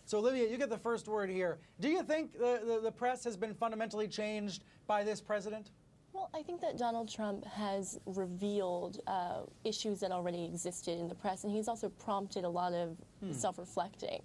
So, Olivia, you get the first word here. Do you think the press has been fundamentally changed by this president? Well, I think that Donald Trump has revealed issues that already existed in the press, and he's also prompted a lot of self-reflecting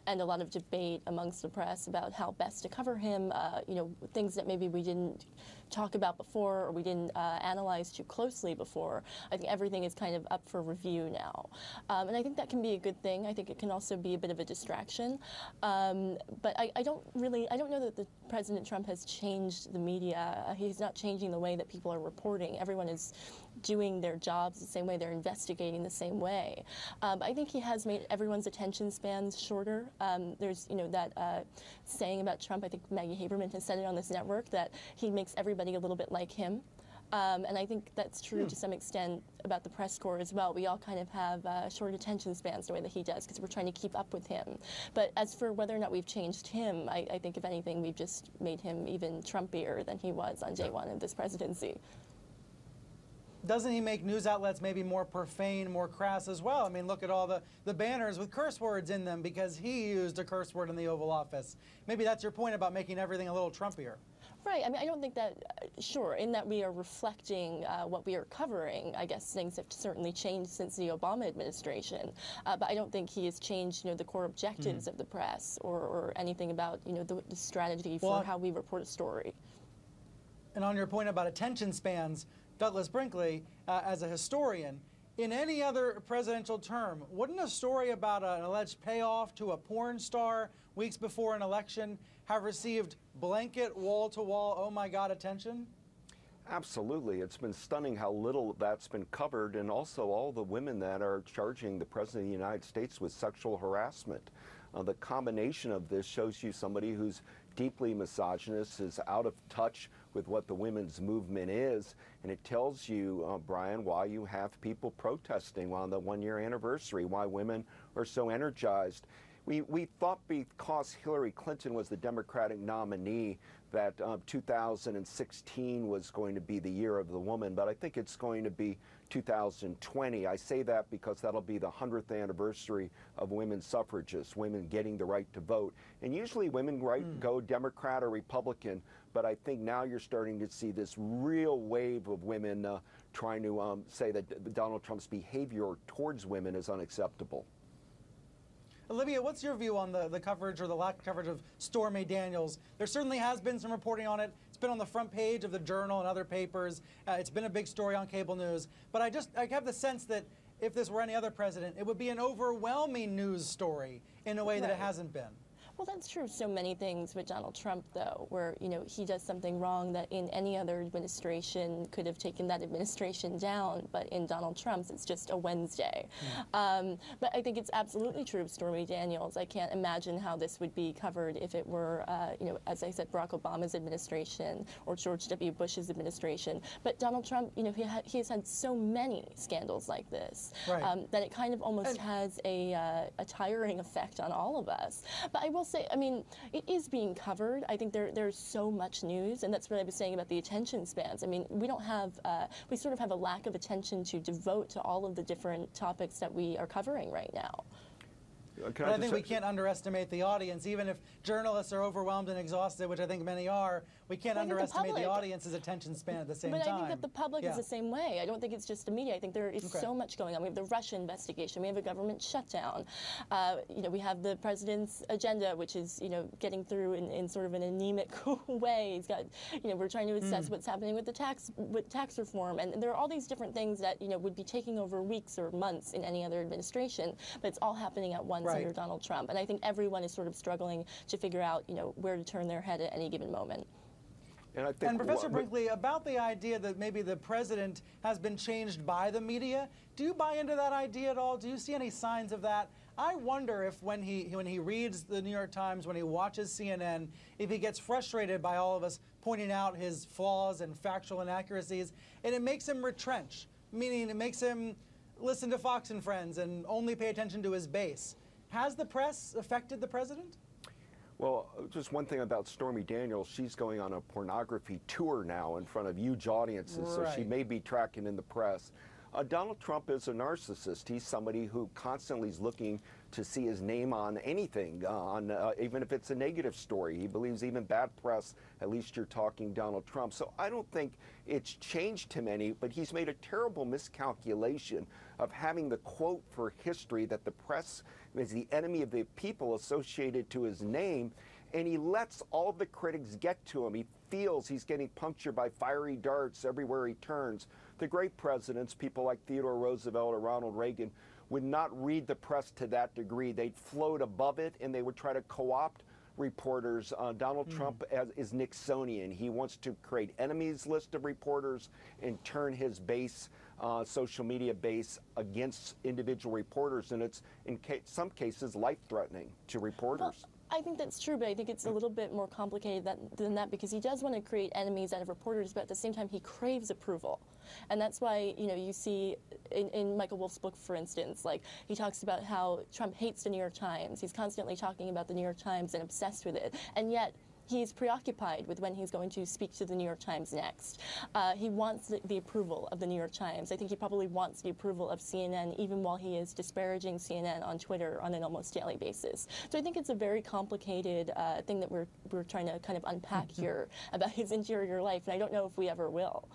and a lot of debate amongst the press about how best to cover him, you know, things that maybe we didn't talk about before or we didn't analyze too closely before. I think everything is kind of up for review now. And I think that can be a good thing. I think it can also be a bit of a distraction. But I don't know that the President Trump has changed the media. He's not changing the way that people are reporting. Everyone is doing their jobs the same way. They're investigating the same way. I think he has made everyone's attention spans shorter. There's, you know, that saying about Trump, I think Maggie Haberman has said it on this network, that he makes everybody a little bit like him. And I think that's true to some extent about the press corps as well. We all kind of have short attention spans the way that he does because we're trying to keep up with him. But as for whether or not we've changed him, I think if anything, we've just made him even Trumpier than he was on day one of this presidency. Doesn't he make news outlets maybe more profane, more crass as well? I mean, look at all the banners with curse words in them because he used a curse word in the Oval Office. Maybe that's your point about making everything a little Trumpier. Right. I mean, I don't think that, sure, in that we are reflecting what we are covering, I guess things have certainly changed since the Obama administration. But I don't think he has changed, you know, the core objectives of the press or anything about, you know, the strategy for how we report a story. And on your point about attention spans, Douglas Brinkley, as a historian, in any other presidential term, wouldn't a story about an alleged payoff to a porn star weeks before an election have received blanket wall-to-wall, oh my God, attention? Absolutely. It's been stunning how little that's been covered, and also all the women that are charging the President of the United States with sexual harassment. The combination of this shows you somebody who's deeply misogynist, is out of touch with what the women's movement is, and it tells you, Brian, why you have people protesting on the one-year anniversary, why women are so energized. We thought because Hillary Clinton was the Democratic nominee that 2016 was going to be the year of the woman, but I think it's going to be 2020. I say that because that'll be the 100th anniversary of women's suffragists, women getting the right to vote. And usually women go Democrat or Republican, but I think now you're starting to see this real wave of women trying to say that Donald Trump's behavior towards women is unacceptable. Olivia, what's your view on the coverage or the lack of coverage of Stormy Daniels? There certainly has been some reporting on it. It's been on the front page of the Journal and other papers. It's been a big story on cable news. But I have the sense that if this were any other president, it would be an overwhelming news story in a way that it hasn't been. Well, that's true of so many things with Donald Trump, though, where, you know, he does something wrong that in any other administration could have taken that administration down, but in Donald Trump's, it's just a Wednesday. But I think it's absolutely true of Stormy Daniels. I can't imagine how this would be covered if it were, you know, as I said, Barack Obama's administration or George W. Bush's administration. But Donald Trump, you know, he has had so many scandals like this that it kind of almost has a tiring effect on all of us. But I will say, I mean, it is being covered. I think there's so much news, and that's what I was saying about the attention spans. I mean, we don't have, we sort of have a lack of attention to devote to all of the different topics that we are covering right now. But I think we can't underestimate the audience. Even if journalists are overwhelmed and exhausted, which I think many are, we can't underestimate the audience's attention span at the same time. But I think that the public is the same way. I don't think it's just the media. I think there is so much going on. We have the Russia investigation. We have a government shutdown. You know, we have the president's agenda, which is, you know, getting through in sort of an anemic way. He's got, you know, we're trying to assess what's happening with the tax reform, and there are all these different things that, you know, would be taking over weeks or months in any other administration, but it's all happening at once under Donald Trump. And I think everyone is sort of struggling to figure out, you know, where to turn their head at any given moment. And Professor Brinkley, about the idea that maybe the president has been changed by the media, do you buy into that idea at all? Do you see any signs of that? I wonder if when he reads the New York Times, when he watches CNN, if he gets frustrated by all of us pointing out his flaws and factual inaccuracies, and it makes him retrench, meaning it makes him listen to Fox and Friends and only pay attention to his base. Has the press affected the president? Well, just one thing about Stormy Daniels, she's going on a pornography tour now in front of huge audiences, so she may be tracking in the press. Donald Trump is a narcissist. He's somebody who constantly is looking to see his name on anything, even if it's a negative story. He believes even bad press, at least you're talking Donald Trump. So I don't think it's changed him any, but he's made a terrible miscalculation of having the quote for history that the press is the enemy of the people associated to his name, and he lets all the critics get to him. He feels he's getting punctured by fiery darts everywhere he turns. The great presidents, people like Theodore Roosevelt or Ronald Reagan, would not read the press to that degree. They'd float above it, and they would try to co-opt reporters. Donald Trump is Nixonian. He wants to create enemies list of reporters and turn his base, social media base, against individual reporters, and it's in some cases life-threatening to reporters. Well, I think that's true, but I think it's a little bit more complicated than that, because he does want to create enemies out of reporters, but at the same time he craves approval. And that's why, you know, you see in Michael Wolff's book, for instance, like, he talks about how Trump hates the New York Times. He's constantly talking about the New York Times and obsessed with it. And yet he's preoccupied with when he's going to speak to the New York Times next. He wants the approval of the New York Times. I think he probably wants the approval of CNN, even while he is disparaging CNN on Twitter on an almost daily basis. So I think it's a very complicated thing that we're trying to kind of unpack here about his interior life, and I don't know if we ever will.